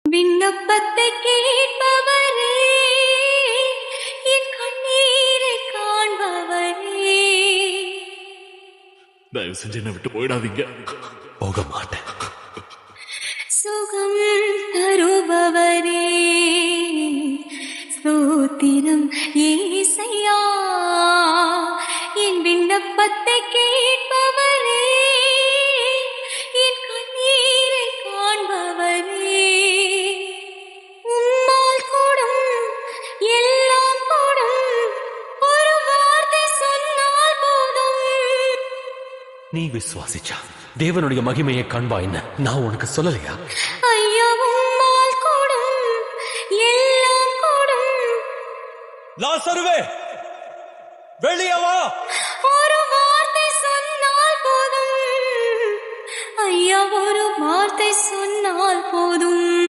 விண்ணப்பத்தை கேட்பவரே, என் கண்ணீரை காண்பவரே, தயவு செஞ்சு என்னை விட்டு போயிடாதீங்க. போக மாட்டேன். சுகம் தருபவரே, ஸ்தோத்திரம் ஏசையா. என் விண்ணப்பத்தை கேட்பவரே, என் கண்ணீரை காண்பவரே, உம்மால் கூடும் எல்லாம் கூடும், ஒரு வார்த்தை சொன்னால் போதும். நீ விசுவாசிச்சா தேவனுடைய மகிமையை காண்பாயின்னு நான் உனக்கு சொல்லலையா? ஐயா, உம்மால் கூடும் எல்லாம் கூடும், லாசருவே வெளியே வா. ஒரு வார்த்தை சொன்னால் போதும். ஐயா, ஒரு வார்த்தை சொன்னால் போதும்.